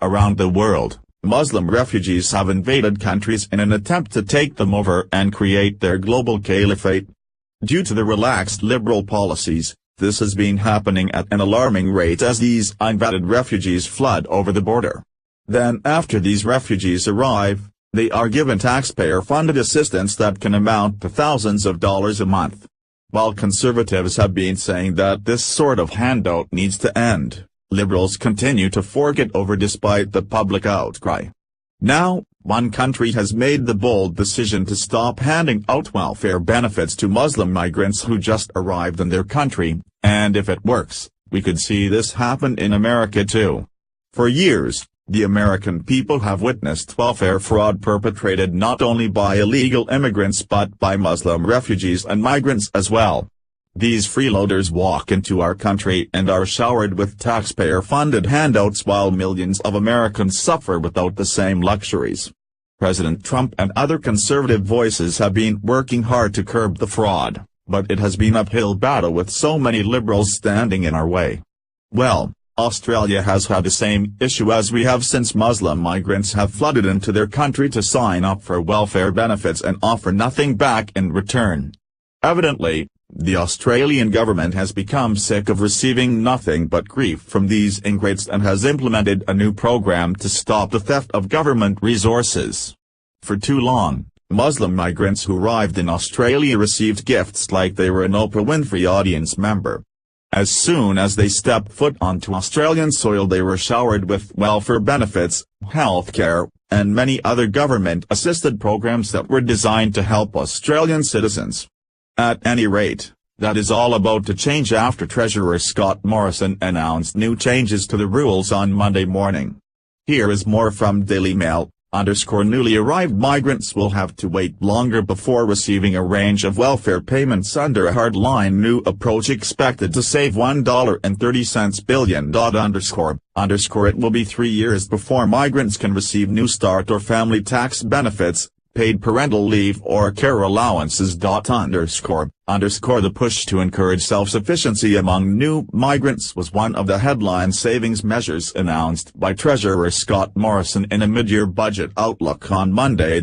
around the world, Muslim refugees have invaded countries in an attempt to take them over and create their global caliphate. Due to the relaxed liberal policies, this has been happening at an alarming rate as these unvetted refugees flood over the border. Then after these refugees arrive, they are given taxpayer-funded assistance that can amount to thousands of dollars a month. While conservatives have been saying that this sort of handout needs to end, liberals continue to fork it over despite the public outcry. Now, one country has made the bold decision to stop handing out welfare benefits to Muslim migrants who just arrived in their country, and if it works, we could see this happen in America too. For years, the American people have witnessed welfare fraud perpetrated not only by illegal immigrants but by Muslim refugees and migrants as well. These freeloaders walk into our country and are showered with taxpayer-funded handouts while millions of Americans suffer without the same luxuries. President Trump and other conservative voices have been working hard to curb the fraud, but it has been an uphill battle with so many liberals standing in our way. Well, Australia has had the same issue as we have since Muslim migrants have flooded into their country to sign up for welfare benefits and offer nothing back in return. Evidently, the Australian government has become sick of receiving nothing but grief from these ingrates and has implemented a new program to stop the theft of government resources. For too long, Muslim migrants who arrived in Australia received gifts like they were an Oprah Winfrey audience member. As soon as they stepped foot onto Australian soil they were showered with welfare benefits, healthcare, and many other government-assisted programs that were designed to help Australian citizens. At any rate, that is all about to change after Treasurer Scott Morrison announced new changes to the rules on Monday morning. Here is more from Daily Mail. Newly arrived migrants will have to wait longer before receiving a range of welfare payments under a hardline new approach expected to save $1.30 billion. It will be 3 years before migrants can receive New Start or family tax benefits, paid parental leave or care allowances. The push to encourage self-sufficiency among new migrants was one of the headline savings measures announced by Treasurer Scott Morrison in a mid-year budget outlook on Monday.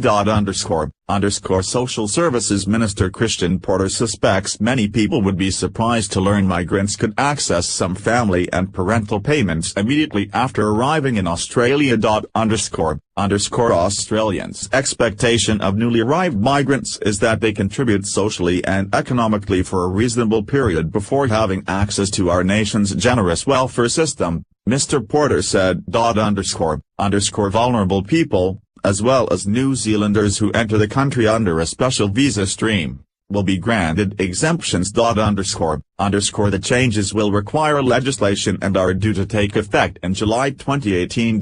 Social Services Minister Christian Porter suspects many people would be surprised to learn migrants could access some family and parental payments immediately after arriving in Australia. Australians' expectation of newly arrived migrants is that they contribute socially and economically for a reasonable period before having access to our nation's generous welfare system, Mr. Porter said. Vulnerable people, as well as New Zealanders who enter the country under a special visa stream, will be granted exemptions. The changes will require legislation and are due to take effect in July 2018.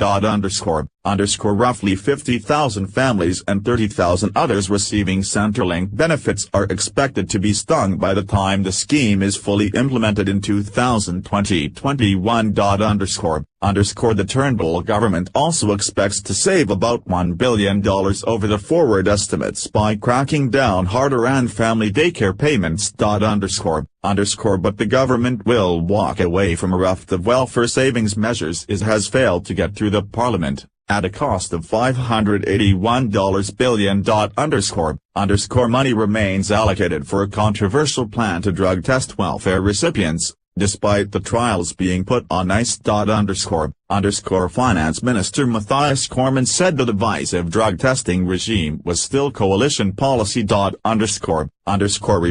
Roughly 50,000 families and 30,000 others receiving Centrelink benefits are expected to be stung by the time the scheme is fully implemented in 2021. The Turnbull government also expects to save about $1 billion over the forward estimates by cracking down harder on family daycare payments. But the government will walk away from a raft of welfare savings measures it has failed to get through the parliament, at a cost of $581 billion. Money remains allocated for a controversial plan to drug test welfare recipients, despite the trials being put on ice. Finance Minister Matthias Cormann said the divisive drug testing regime was still coalition policy. We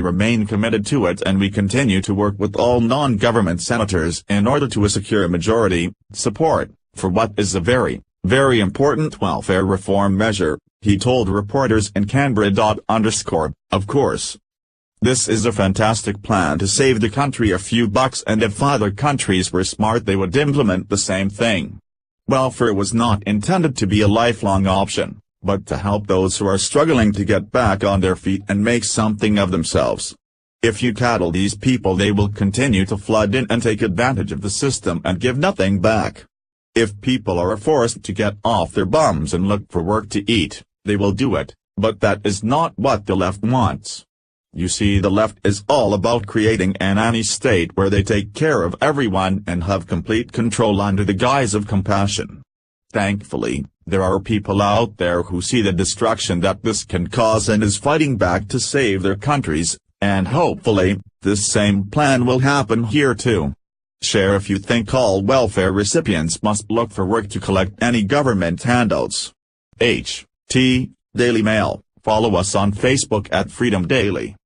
remain committed to it and we continue to work with all non-government senators in order to secure majority support for what is a very important welfare reform measure, he told reporters in Canberra. Of course, this is a fantastic plan to save the country a few bucks, and if other countries were smart they would implement the same thing. Welfare was not intended to be a lifelong option, but to help those who are struggling to get back on their feet and make something of themselves. If you coddle these people they will continue to flood in and take advantage of the system and give nothing back. If people are forced to get off their bums and look for work to eat, they will do it, but that is not what the left wants. You see, the left is all about creating a nanny state where they take care of everyone and have complete control under the guise of compassion. Thankfully, there are people out there who see the destruction that this can cause and is fighting back to save their countries, and hopefully, this same plan will happen here too. Share if you think all welfare recipients must look for work to collect any government handouts. H.T. Daily Mail. Follow us on Facebook at Freedom Daily.